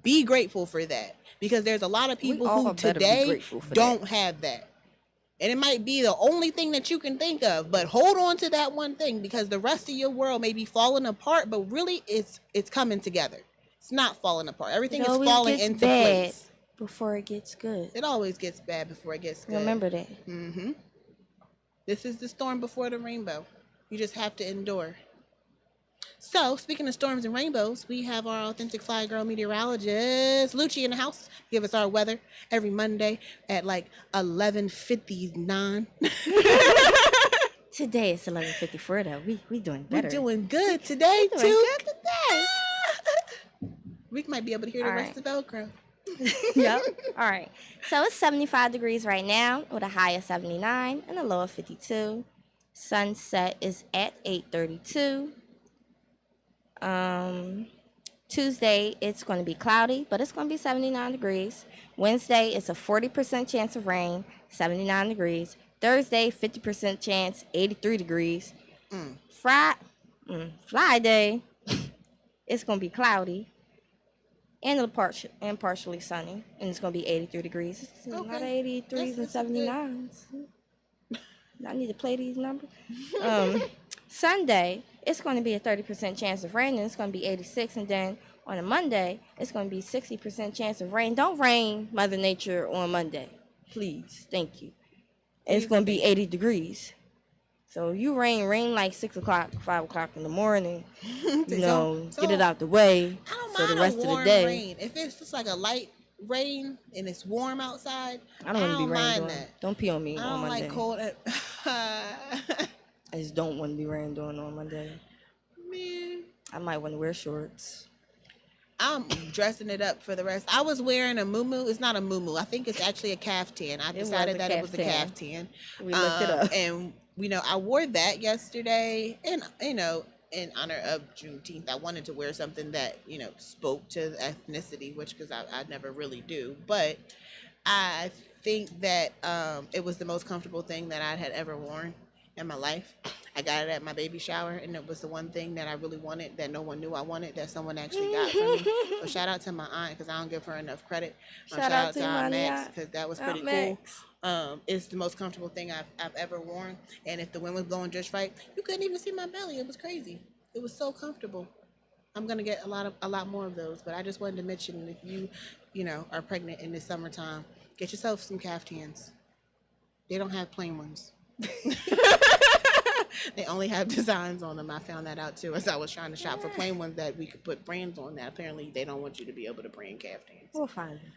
be grateful for that. Because there's a lot of people who today don't have that. And it might be the only thing that you can think of, but hold on to that one thing, because the rest of your world may be falling apart, but really it's coming together. It's not falling apart. Everything is falling into place. Before it gets good. It always gets bad before it gets good. Remember that. Mm-hmm. This is the storm before the rainbow. You just have to endure. So, speaking of storms and rainbows, we have our authentic fly girl meteorologist, Lucci, in the house. Give us our weather every Monday at like 11:59. Today it's 11:54 though. We doing better. We're doing good today, too. Good today. We might be able to hear the rest of Velcro. Yep. All right. So it's 75 degrees right now with a high of 79 and a low of 52. Sunset is at 8:32. Tuesday, it's going to be cloudy, but it's going to be 79 degrees. Wednesday, it's a 40% chance of rain, 79 degrees. Thursday, 50% chance, 83 degrees. Friday, it's going to be cloudy and partially sunny, and it's going to be 83 degrees. It's a lot of 83s and 79s. I need to play these numbers. Sunday, it's going to be a 30% chance of rain, and it's going to be 86. And then on a Monday, it's going to be 60% chance of rain. Don't rain, Mother Nature, on Monday. Please. Thank you. And it's going to be 80 degrees. So you rain like 6 o'clock, 5 o'clock in the morning. Get it out the way for the rest of the day. Rain. If it's just like a light rain and it's warm outside, I don't want to be rained on. that. Don't pee on me I on don't Monday. like cold. I just don't want to be rained on Monday. Man. I might want to wear shorts. I'm dressing it up for the rest. I was wearing a muumuu. It's not a muumuu. I think it's actually a caftan. I decided that it was a caftan. We looked it up. And, I wore that yesterday. And, in honor of Juneteenth, I wanted to wear something that, spoke to ethnicity, because I never really do. But I think that it was the most comfortable thing that I had ever worn in my life. I got it at my baby shower, and it was the one thing that I really wanted that no one knew I wanted, that someone actually got for me. So shout out to my aunt, because I don't give her enough credit. Shout out to Aunt Imani Max, because that was pretty cool. It's the most comfortable thing I've ever worn, and if the wind was blowing just right, you couldn't even see my belly. It was crazy. It was so comfortable. I'm gonna get a lot more of those, but I just wanted to mention, if you are pregnant in the summertime, get yourself some caftans. They don't have plain ones. They only have designs on them. I found that out too as I was trying to shop for plain ones that we could put brands on. That apparently they don't want you to be able to brand caftans. We'll find them.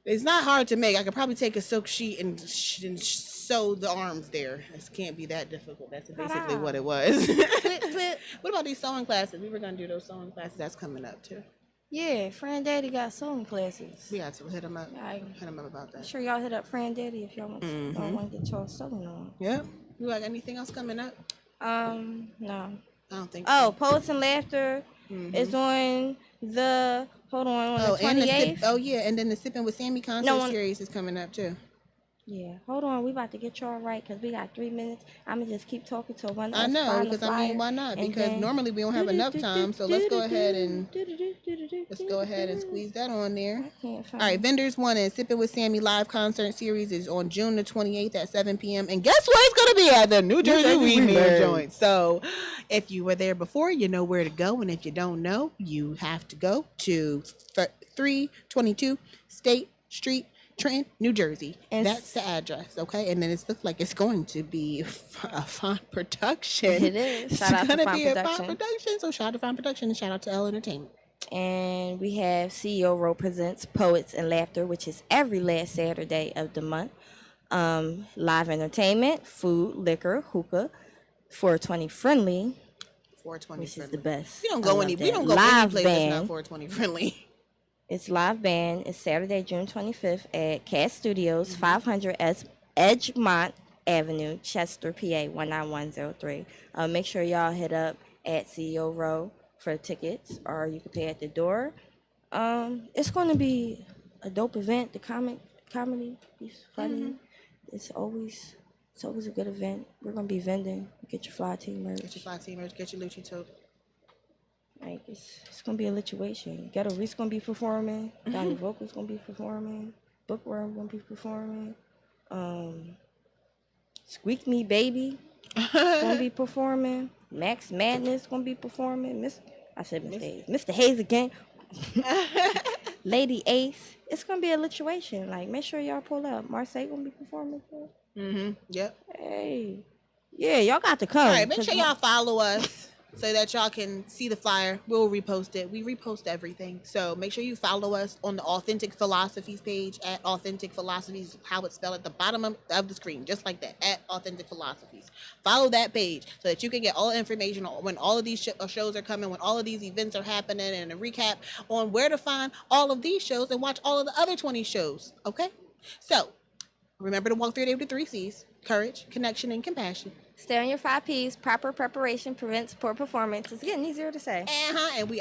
It's not hard to make. I could probably take a silk sheet and sew the arms there. This can't be that difficult. That's basically what it was. What about these sewing classes? We were gonna do those sewing classes. That's coming up too. Yeah, Fran Daddy got sewing classes. We got to hit him up. Hit him up about that. I'm sure y'all hit up Fran Daddy if y'all want to get y'all sewing on. Yeah. You got anything else coming up? No. I don't think so. Poets and Laughter is on the, on the 28th. And then the Sipping with Sammy concert series is coming up too. Yeah, hold on. We about to get y'all right because we got 3 minutes. I'm going to just keep talking till one. I know, because why not? Because normally we don't have enough time. So let's go ahead and squeeze that on there. All right, Vendors 1 and Sipping with Sammy live concert series is on June the 28th at 7 p.m. And guess what? It's going to be at the New Jersey Weed Man joint. So if you were there before, you know where to go. And if you don't know, you have to go to 322 State Street, Trenton, New Jersey. That's the address, okay? And then it looks like it's going to be a fine production. It is. Shout out to Fine Production. So shout out to Fine Production and shout out to L Entertainment. And we have CEO Row presents Poets and Laughter, which is every last Saturday of the month. Live entertainment, food, liquor, hookah, 420 friendly. 420 which friendly. Is the best. We don't go any place that's not 420 friendly. It's live band. It's Saturday, June 25th at Cat Studios, 500 Edgemont Avenue, Chester, PA, 19103. Make sure y'all hit up at CEO Row for tickets, or you can pay at the door. It's going to be a dope event. The comedy is funny. It's always a good event. We're going to be vending. Get your fly team merch. Get your LouchieTotes. Like, it's going to be a lituation. Ghetto Reese going to be performing. Donnie Vocal's going to be performing. Bookworm going to be performing. Squeak Me Baby going to be performing. Max Madness going to be performing. Mr. Hayes again. Lady Ace. It's going to be a lituation. Like, make sure y'all pull up. Marseille going to be performing too. Yep. Hey. Yeah, y'all got to come. All right, make sure y'all follow us. so that y'all can see the flyer. We'll repost it. We repost everything. So make sure you follow us on the Authentic Philosophies page at Authentic Philosophies, how it's spelled at the bottom of the screen, just like that, at Authentic Philosophies. Follow that page so that you can get all the information on when all of these shows are coming, when all of these events are happening, and a recap on where to find all of these shows and watch all of the other 20 shows. Okay? So remember to walk through it with the 3 C's: courage, connection, and compassion. Stay on your 5 P's. Proper preparation prevents poor performance. It's getting easier to say. And we